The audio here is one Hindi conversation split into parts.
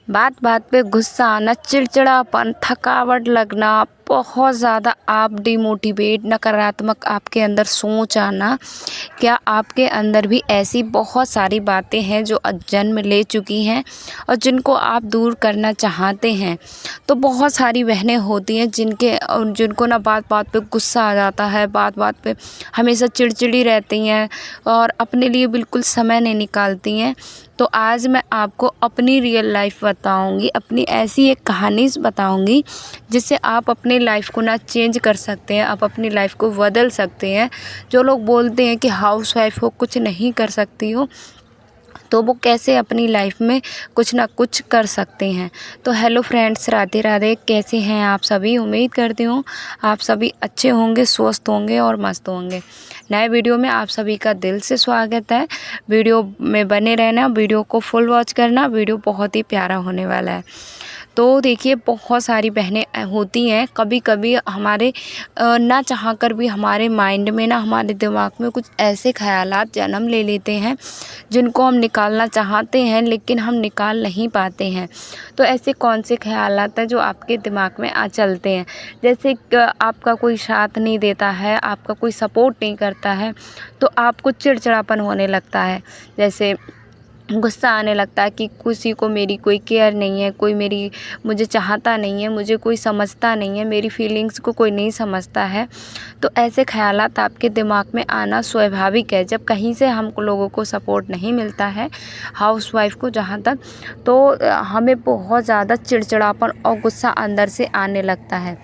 बात बात पे गुस्सा आना, चिड़चिड़ापन, थकावट लगना, बहुत ज़्यादा आप डिमोटिवेट, नकारात्मक आपके अंदर सोच आना। क्या आपके अंदर भी ऐसी बहुत सारी बातें हैं जो जन्म ले चुकी हैं और जिनको आप दूर करना चाहते हैं? तो बहुत सारी बहनें होती हैं जिनको ना बात बात पे गुस्सा आ जाता है, बात बात पे हमेशा चिड़चिड़ी रहती हैं और अपने लिए बिल्कुल समय नहीं निकालती हैं। तो आज मैं आपको अपनी रियल लाइफ बताऊंगी, अपनी ऐसी एक कहानी बताऊंगी जिससे आप अपनी लाइफ को ना चेंज कर सकते हैं, आप अपनी लाइफ को बदल सकते हैं। जो लोग बोलते हैं कि हाउसवाइफ हो, कुछ नहीं कर सकती हो, तो वो कैसे अपनी लाइफ में कुछ ना कुछ कर सकते हैं। तो हेलो फ्रेंड्स, राधे राधे। कैसे हैं आप सभी? उम्मीद करती हूँ आप सभी अच्छे होंगे, स्वस्थ होंगे और मस्त होंगे। नए वीडियो में आप सभी का दिल से स्वागत है। वीडियो में बने रहना, वीडियो को फुल वॉच करना, वीडियो बहुत ही प्यारा होने वाला है। तो देखिए, बहुत सारी बहनें होती हैं, कभी कभी हमारे ना चाह कर भी हमारे माइंड में ना, हमारे दिमाग में कुछ ऐसे ख़यालात जन्म ले लेते हैं जिनको हम निकालना चाहते हैं लेकिन हम निकाल नहीं पाते हैं। तो ऐसे कौन से ख़यालात हैं जो आपके दिमाग में आ चलते हैं? जैसे आपका कोई साथ नहीं देता है, आपका कोई सपोर्ट नहीं करता है, तो आपको चिड़चिड़ापन होने लगता है, जैसे गुस्सा आने लगता है कि किसी को मेरी कोई केयर नहीं है, कोई मुझे चाहता नहीं है, मुझे कोई समझता नहीं है, मेरी फीलिंग्स को कोई नहीं समझता है। तो ऐसे ख़यालात आपके दिमाग में आना स्वाभाविक है जब कहीं से हम लोगों को सपोर्ट नहीं मिलता है, हाउसवाइफ को जहाँ तक। तो हमें बहुत ज़्यादा चिड़चिड़ापन और गुस्सा अंदर से आने लगता है।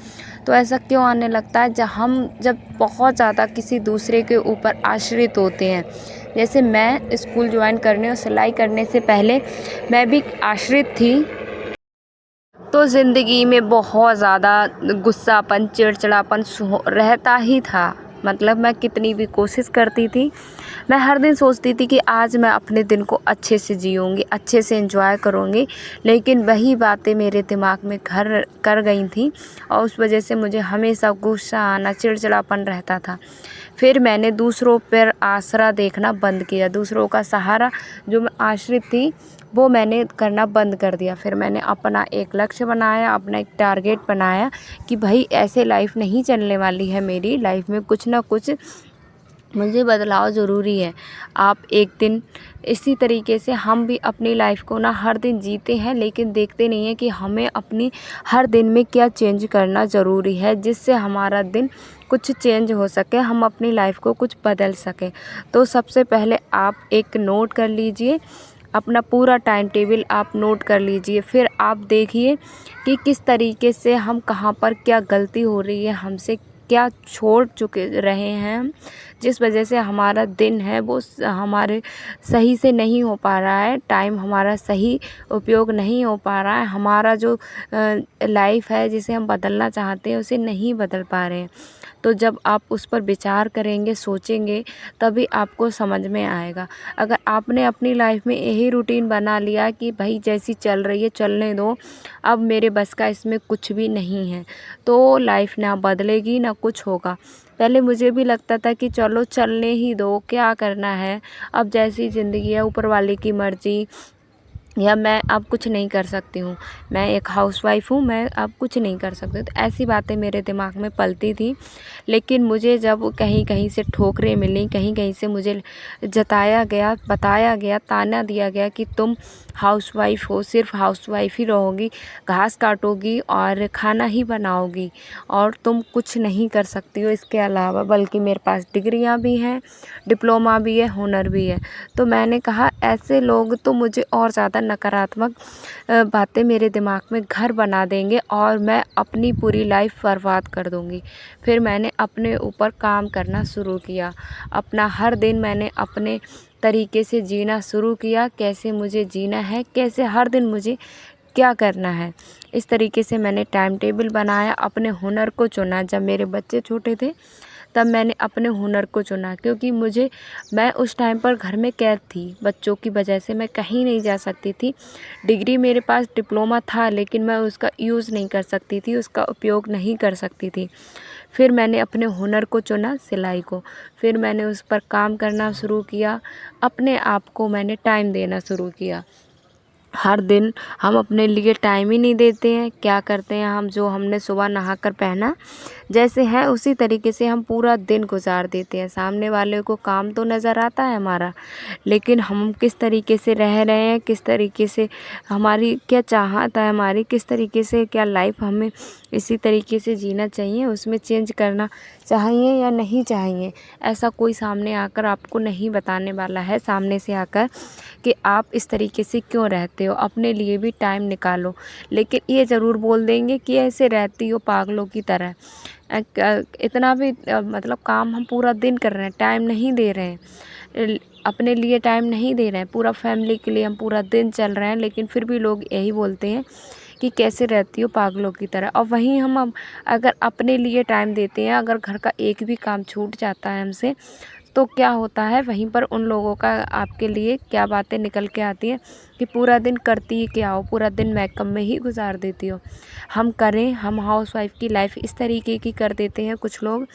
तो ऐसा क्यों आने लगता है? जब बहुत ज़्यादा किसी दूसरे के ऊपर आश्रित होते हैं। जैसे मैं स्कूल ज्वाइन करने और सिलाई करने से पहले मैं भी आश्रित थी, तो ज़िंदगी में बहुत ज़्यादा गुस्सापन, चिड़चिड़ापन रहता ही था। मतलब मैं कितनी भी कोशिश करती थी, मैं हर दिन सोचती थी कि आज मैं अपने दिन को अच्छे से जीऊँगी, अच्छे से एंजॉय करूँगी, लेकिन वही बातें मेरे दिमाग में घर कर गई थी और उस वजह से मुझे हमेशा गुस्सा आना, चिड़चिड़ापन रहता था। फिर मैंने दूसरों पर आसरा देखना बंद किया, दूसरों का सहारा जो मैं आश्रित थी वो मैंने करना बंद कर दिया। फिर मैंने अपना एक लक्ष्य बनाया, अपना एक टारगेट बनाया कि भाई ऐसे लाइफ नहीं चलने वाली है मेरी लाइफ में, कुछ ना कुछ मुझे बदलाव ज़रूरी है। आप एक दिन इसी तरीके से हम भी अपनी लाइफ को ना हर दिन जीते हैं, लेकिन देखते नहीं हैं कि हमें अपनी हर दिन में क्या चेंज करना ज़रूरी है जिससे हमारा दिन कुछ चेंज हो सके, हम अपनी लाइफ को कुछ बदल सकें। तो सबसे पहले आप एक नोट कर लीजिए, अपना पूरा टाइम टेबल आप नोट कर लीजिए। फिर आप देखिए कि किस तरीके से हम कहाँ पर क्या गलती हो रही है हमसे, क्या छोड़ चुके रहे हैं हम, जिस वजह से हमारा दिन है वो हमारे सही से नहीं हो पा रहा है, टाइम हमारा सही उपयोग नहीं हो पा रहा है, हमारा जो लाइफ है जिसे हम बदलना चाहते हैं उसे नहीं बदल पा रहे हैं। तो जब आप उस पर विचार करेंगे, सोचेंगे, तभी आपको समझ में आएगा। अगर आपने अपनी लाइफ में यही रूटीन बना लिया कि भाई जैसी चल रही है चलने दो, अब मेरे बस का इसमें कुछ भी नहीं है, तो लाइफ ना बदलेगी ना कुछ होगा। पहले मुझे भी लगता था कि चलो चलने ही दो, क्या करना है, अब जैसी ज़िंदगी है ऊपर वाले की मर्ज़ी, या मैं अब कुछ नहीं कर सकती हूँ, मैं एक हाउसवाइफ हूँ, मैं अब कुछ नहीं कर सकती। तो ऐसी बातें मेरे दिमाग में पलती थी। लेकिन मुझे जब कहीं कहीं से ठोकरें मिली, कहीं कहीं से मुझे जताया गया, बताया गया, ताना दिया गया कि तुम हाउसवाइफ हो, सिर्फ हाउसवाइफ ही रहोगी, घास काटोगी और खाना ही बनाओगी और तुम कुछ नहीं कर सकती हो इसके अलावा, बल्कि मेरे पास डिग्रियां भी हैं, डिप्लोमा भी है, हुनर भी है। तो मैंने कहा ऐसे लोग तो मुझे और ज़्यादा नकारात्मक बातें मेरे दिमाग में घर बना देंगे और मैं अपनी पूरी लाइफ बर्बाद कर दूँगी। फिर मैंने अपने ऊपर काम करना शुरू किया, अपना हर दिन मैंने अपने तरीके से जीना शुरू किया, कैसे मुझे जीना है, कैसे हर दिन मुझे क्या करना है। इस तरीके से मैंने टाइम टेबल बनाया, अपने हुनर को चुना। जब मेरे बच्चे छोटे थे तब मैंने अपने हुनर को चुना, क्योंकि मैं उस टाइम पर घर में कैद थी, बच्चों की वजह से मैं कहीं नहीं जा सकती थी। डिग्री मेरे पास, डिप्लोमा था, लेकिन मैं उसका यूज़ नहीं कर सकती थी, उसका उपयोग नहीं कर सकती थी। फिर मैंने अपने हुनर को चुना, सिलाई को। फिर मैंने उस पर काम करना शुरू किया, अपने आप को मैंने टाइम देना शुरू किया। हर दिन हम अपने लिए टाइम ही नहीं देते हैं। क्या करते हैं हम, जो हमने सुबह नहाकर पहना जैसे है उसी तरीके से हम पूरा दिन गुजार देते हैं। सामने वाले को काम तो नज़र आता है हमारा, लेकिन हम किस तरीके से रह रहे हैं, किस तरीके से हमारी क्या चाहत है, हमारी किस तरीके से क्या लाइफ हमें इसी तरीके से जीना चाहिए, उसमें चेंज करना चाहिए या नहीं चाहिए, ऐसा कोई सामने आकर आपको नहीं बताने वाला है सामने से आकर कि आप इस तरीके से क्यों रहते हो। अपने लिए भी टाइम निकालो, लेकिन ये ज़रूर बोल देंगे कि ऐसे रहती हो पागलों की तरह। इतना भी मतलब काम हम पूरा दिन कर रहे हैं, टाइम नहीं दे रहे हैं, अपने लिए टाइम नहीं दे रहे हैं, पूरा फैमिली के लिए हम पूरा दिन चल रहे हैं, लेकिन फिर भी लोग यही बोलते हैं कि कैसे रहती हो पागलों की तरह। और वहीं हम अगर अपने लिए टाइम देते हैं, अगर घर का एक भी काम छूट जाता है हमसे, तो क्या होता है वहीं पर उन लोगों का आपके लिए क्या बातें निकल के आती हैं कि पूरा दिन करती ही क्या हो, पूरा दिन मेकअप में ही गुजार देती हो। हम करें, हम हाउसवाइफ की लाइफ इस तरीके की कर देते हैं कुछ लोग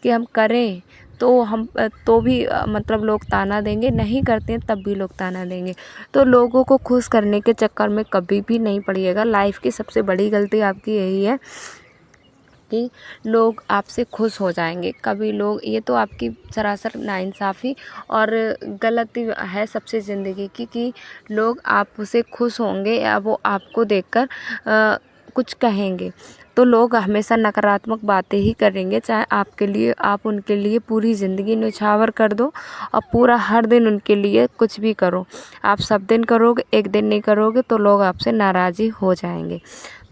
कि हम करें तो हम तो भी मतलब लोग ताना देंगे, नहीं करते हैं तब भी लोग ताना देंगे। तो लोगों को खुश करने के चक्कर में कभी भी नहीं पड़िएगा। लाइफ की सबसे बड़ी गलती आपकी यही है कि लोग आपसे खुश हो जाएंगे। कभी लोग, ये तो आपकी सरासर नाइंसाफ़ी और गलती है सबसे ज़िंदगी की कि लोग आपसे खुश होंगे या वो आपको देखकर कुछ कहेंगे, तो लोग हमेशा नकारात्मक बातें ही करेंगे। चाहे आपके लिए, आप उनके लिए पूरी ज़िंदगी न्योछावर कर दो और पूरा हर दिन उनके लिए कुछ भी करो, आप सब दिन करोगे, एक दिन नहीं करोगे तो लोग आपसे नाराज़ ही हो जाएंगे।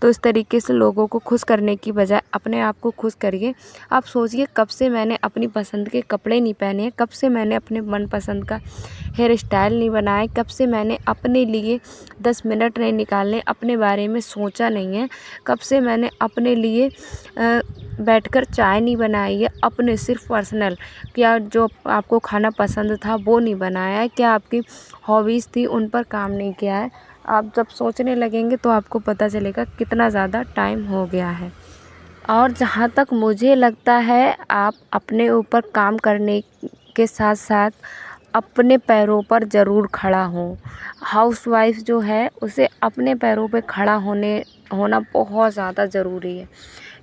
तो इस तरीके से लोगों को खुश करने की बजाय अपने आप को खुश करिए। आप सोचिए, कब से मैंने अपनी पसंद के कपड़े नहीं पहने हैं, कब से मैंने अपने मनपसंद का हेयर स्टाइल नहीं बनाया, कब से मैंने अपने लिए 10 मिनट नहीं निकालने, अपने बारे में सोचा नहीं है, कब से मैंने अपने लिए बैठकर चाय नहीं बनाई है, अपने सिर्फ पर्सनल, क्या जो आपको खाना पसंद था वो नहीं बनाया है, क्या आपकी हॉबीज़ थी उन पर काम नहीं किया है। आप जब सोचने लगेंगे तो आपको पता चलेगा कितना ज़्यादा टाइम हो गया है। और जहाँ तक मुझे लगता है, आप अपने ऊपर काम करने के साथ साथ अपने पैरों पर ज़रूर खड़ा हों। हाउसवाइफ़ जो है उसे अपने पैरों पे खड़ा होना बहुत ज़्यादा ज़रूरी है।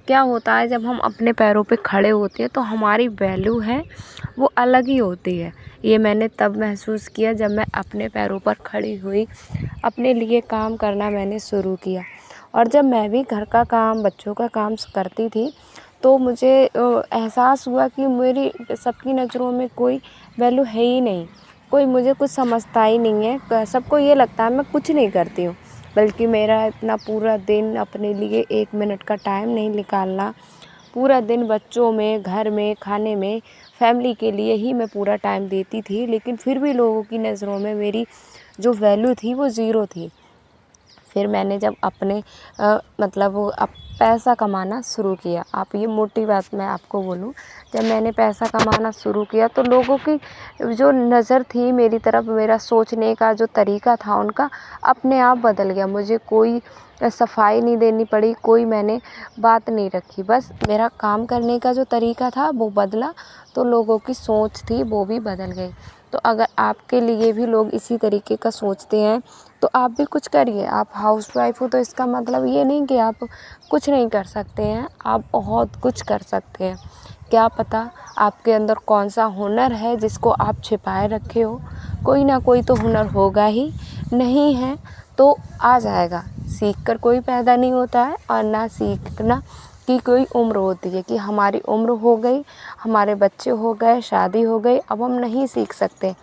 क्या होता है, जब हम अपने पैरों पे खड़े होते हैं तो हमारी वैल्यू है वो अलग ही होती है। ये मैंने तब महसूस किया जब मैं अपने पैरों पर खड़ी हुई, अपने लिए काम करना मैंने शुरू किया। और जब मैं भी घर का काम, बच्चों का काम करती थी, तो मुझे एहसास हुआ कि मेरी सबकी नज़रों में कोई वैल्यू है ही नहीं, कोई मुझे कुछ समझता ही नहीं है। सबको ये लगता है मैं कुछ नहीं करती हूँ, बल्कि मेरा इतना पूरा दिन अपने लिए 1 मिनट का टाइम नहीं निकालना, पूरा दिन बच्चों में, घर में, खाने में, फैमिली के लिए ही मैं पूरा टाइम देती थी, लेकिन फिर भी लोगों की नज़रों में मेरी जो वैल्यू थी वो ज़ीरो थी। फिर मैंने जब अपने मतलब अब पैसा कमाना शुरू किया, आप ये मोटी बात मैं आपको बोलूँ, जब मैंने पैसा कमाना शुरू किया तो लोगों की जो नज़र थी मेरी तरफ, मेरा सोचने का जो तरीका था उनका अपने आप बदल गया। मुझे कोई सफाई नहीं देनी पड़ी, कोई मैंने बात नहीं रखी, बस मेरा काम करने का जो तरीका था वो बदला, तो लोगों की सोच थी वो भी बदल गई। तो अगर आपके लिए भी लोग इसी तरीके का सोचते हैं तो आप भी कुछ करिए। आप हाउसवाइफ हो तो इसका मतलब ये नहीं कि आप कुछ नहीं कर सकते हैं, आप बहुत कुछ कर सकते हैं। क्या पता आपके अंदर कौन सा हुनर है जिसको आप छिपाए रखे हो, कोई ना कोई तो हुनर होगा ही, नहीं है तो आ जाएगा। सीख कर कोई पैदा नहीं होता है और ना सीखना की कोई उम्र होती है कि हमारी उम्र हो गई, हमारे बच्चे हो गए, शादी हो गई, अब हम नहीं सीख सकते,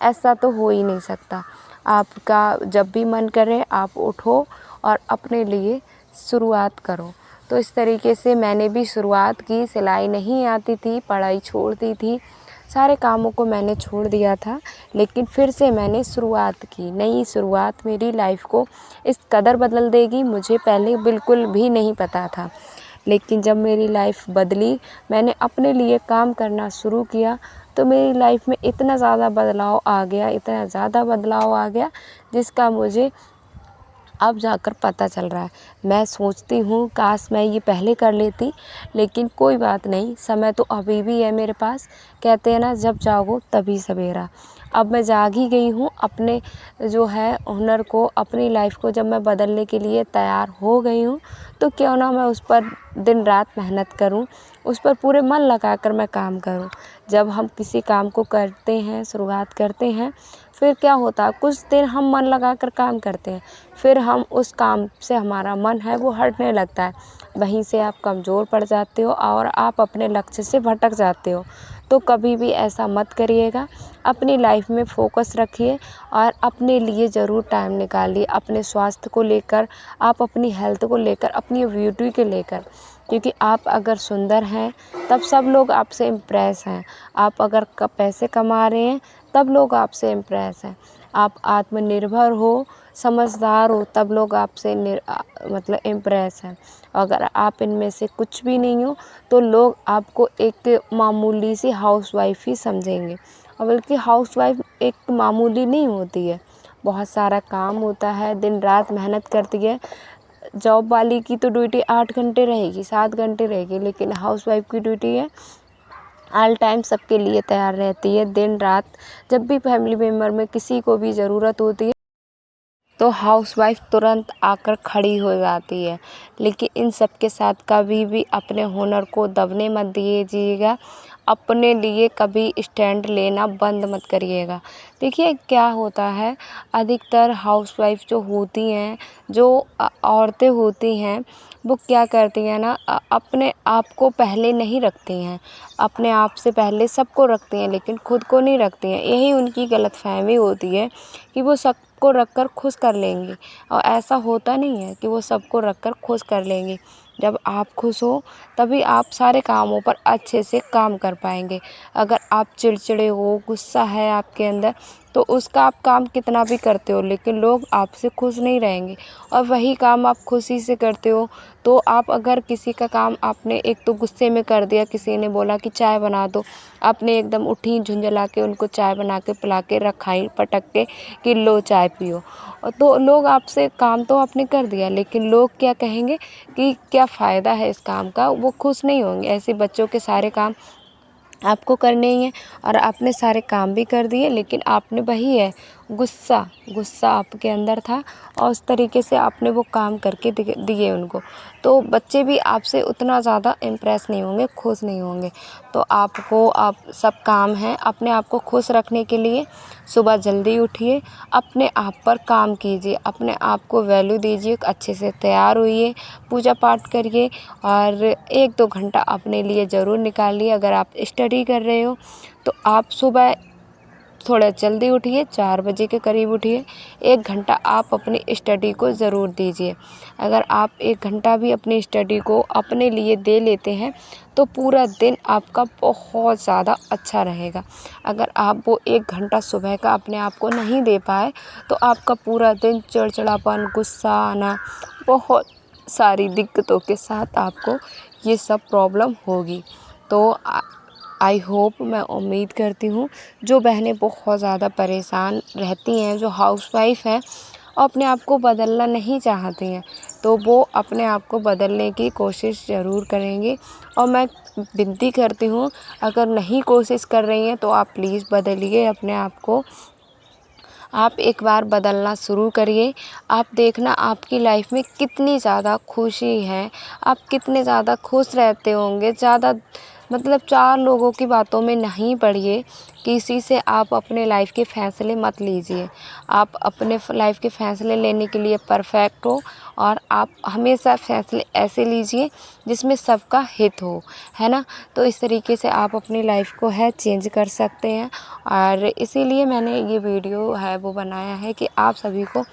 ऐसा तो हो ही नहीं सकता। आपका जब भी मन करे आप उठो और अपने लिए शुरुआत करो। तो इस तरीके से मैंने भी शुरुआत की। सिलाई नहीं आती थी, पढ़ाई छोड़ दी थी, सारे कामों को मैंने छोड़ दिया था, लेकिन फिर से मैंने शुरुआत की। नई शुरुआत मेरी लाइफ को इस कदर बदल देगी, मुझे पहले बिल्कुल भी नहीं पता था, लेकिन जब मेरी लाइफ बदली, मैंने अपने लिए काम करना शुरू किया, तो मेरी लाइफ में इतना ज़्यादा बदलाव आ गया, इतना ज़्यादा बदलाव आ गया जिसका मुझे अब जाकर पता चल रहा है। मैं सोचती हूँ काश मैं ये पहले कर लेती, लेकिन कोई बात नहीं, समय तो अभी भी है मेरे पास। कहते हैं ना, जब जागो तभी सवेरा। अब मैं जाग ही गई हूँ, अपने जो है हुनर को, अपनी लाइफ को जब मैं बदलने के लिए तैयार हो गई हूँ, तो क्यों ना मैं उस पर दिन रात मेहनत करूँ, उस पर पूरे मन लगाकर मैं काम करूँ। जब हम किसी काम को करते हैं, शुरुआत करते हैं, फिर क्या होता है, कुछ दिन हम मन लगाकर काम करते हैं, फिर हम उस काम से हमारा मन है वो हटने लगता है। वहीं से आप कमज़ोर पड़ जाते हो और आप अपने लक्ष्य से भटक जाते हो। तो कभी भी ऐसा मत करिएगा। अपनी लाइफ में फ़ोकस रखिए और अपने लिए ज़रूर टाइम निकालिए, अपने स्वास्थ्य को लेकर, आप अपनी हेल्थ को लेकर, अपनी ब्यूटी को लेकर। क्योंकि आप अगर सुंदर हैं तब सब लोग आपसे इम्प्रेस हैं। आप अगर पैसे कमा रहे हैं तब लोग आपसे इम्प्रेस हैं। आप आत्मनिर्भर हो, समझदार हो, तब लोग आपसे मतलब इम्प्रेस हैं। अगर आप इनमें से कुछ भी नहीं हो तो लोग आपको एक मामूली सी हाउसवाइफ ही समझेंगे। और बल्कि हाउसवाइफ एक मामूली नहीं होती है, बहुत सारा काम होता है, दिन रात मेहनत करती है। जॉब वाली की तो ड्यूटी 8 घंटे रहेगी, 7 घंटे रहेगी, लेकिन हाउसवाइफ की ड्यूटी है ऑल टाइम सबके लिए तैयार रहती है, दिन रात। जब भी फैमिली मेम्बर में किसी को भी ज़रूरत होती है तो हाउसवाइफ तुरंत आकर खड़ी हो जाती है। लेकिन इन सब के साथ कभी भी अपने हुनर को दबने मत दीजिएगा, अपने लिए कभी स्टैंड लेना बंद मत करिएगा। देखिए क्या होता है, अधिकतर हाउसवाइफ जो होती हैं, जो औरतें होती हैं, वो क्या करती हैं ना, अपने आप को पहले नहीं रखती हैं, अपने आप से पहले सबको रखती हैं लेकिन खुद को नहीं रखती हैं। यही उनकी गलतफ़हमी होती है कि वो सबको रख कर खुश कर लेंगी, और ऐसा होता नहीं है कि वो सबको रख कर खुश कर लेंगी। जब आप खुश हो तभी आप सारे कामों पर अच्छे से काम कर पाएंगे। अगर आप चिड़चिड़े हो, गुस्सा है आपके अंदर, तो उसका आप काम कितना भी करते हो लेकिन लोग आपसे खुश नहीं रहेंगे। और वही काम आप खुशी से करते हो, तो आप अगर किसी का काम आपने एक तो गुस्से में कर दिया, किसी ने बोला कि चाय बना दो, आपने एकदम उठी झुंझला के उनको चाय बना के पिला के रखाई पटक के कि लो चाय पियो, तो लोग आपसे काम तो आपने कर दिया लेकिन लोग क्या कहेंगे कि क्या फ़ायदा है इस काम का, वो खुश नहीं होंगे। ऐसे बच्चों के सारे काम आपको करने ही हैं और आपने सारे काम भी कर दिए, लेकिन आपने वही है, गुस्सा आपके अंदर था और उस तरीके से आपने वो काम करके दिए उनको। तो बच्चे भी आपसे उतना ज़्यादा इम्प्रेस नहीं होंगे, खुश नहीं होंगे। तो आपको आप सब काम है अपने आप को खुश रखने के लिए, सुबह जल्दी उठिए, अपने आप पर काम कीजिए, अपने आप को वैल्यू दीजिए, अच्छे से तैयार होइए, पूजा पाठ करिए और 1-2 घंटा अपने लिए ज़रूर निकालिए। अगर आप स्टडी कर रहे हो तो आप सुबह थोड़ा जल्दी उठिए, 4 बजे के करीब उठिए, 1 घंटा आप अपनी स्टडी को ज़रूर दीजिए। अगर आप 1 घंटा भी अपनी स्टडी को अपने लिए दे लेते हैं तो पूरा दिन आपका बहुत ज़्यादा अच्छा रहेगा। अगर आप वो 1 घंटा सुबह का अपने आप को नहीं दे पाए तो आपका पूरा दिन चिड़चिड़ापन, गुस्सा आना, बहुत सारी दिक्कतों के साथ आपको ये सब प्रॉब्लम होगी। तो आई होप, मैं उम्मीद करती हूँ जो बहनें बहुत ज़्यादा परेशान रहती हैं, जो हाउसवाइफ हैं और अपने आप को बदलना नहीं चाहती हैं, तो वो अपने आप को बदलने की कोशिश ज़रूर करेंगी। और मैं विनती करती हूँ, अगर नहीं कोशिश कर रही हैं तो आप प्लीज़ बदलिए अपने आप को। आप एक बार बदलना शुरू करिए, आप देखना आपकी लाइफ में कितनी ज़्यादा खुशी है, आप कितने ज़्यादा खुश रहते होंगे। ज़्यादा मतलब 4 लोगों की बातों में नहीं पड़िए, किसी से आप अपने लाइफ के फ़ैसले मत लीजिए। आप अपने लाइफ के फ़ैसले लेने के लिए परफ़ेक्ट हो और आप हमेशा फ़ैसले ऐसे लीजिए जिसमें सबका हित हो, है ना? तो इस तरीके से आप अपनी लाइफ को है चेंज कर सकते हैं और इसीलिए मैंने ये वीडियो है वो बनाया है कि आप सभी को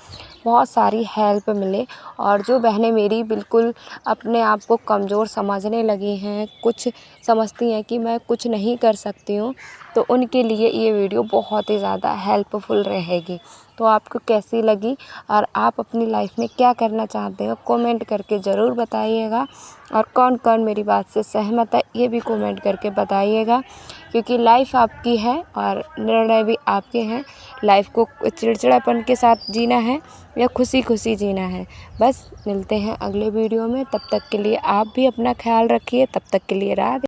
बहुत सारी हेल्प मिले। और जो बहनें मेरी बिल्कुल अपने आप को कमज़ोर समझने लगी हैं, कुछ समझती हैं कि मैं कुछ नहीं कर सकती हूँ, तो उनके लिए ये वीडियो बहुत ही ज़्यादा हेल्पफुल रहेगी। तो आपको कैसी लगी और आप अपनी लाइफ में क्या करना चाहते हो कमेंट करके ज़रूर बताइएगा। और कौन कौन मेरी बात से सहमत है ये भी कमेंट करके बताइएगा, क्योंकि लाइफ आपकी है और निर्णय भी आपके हैं। लाइफ को चिड़चिड़ापन के साथ जीना है या खुशी खुशी जीना है। बस मिलते हैं अगले वीडियो में, तब तक के लिए आप भी अपना ख्याल रखिए। तब तक के लिए राधे।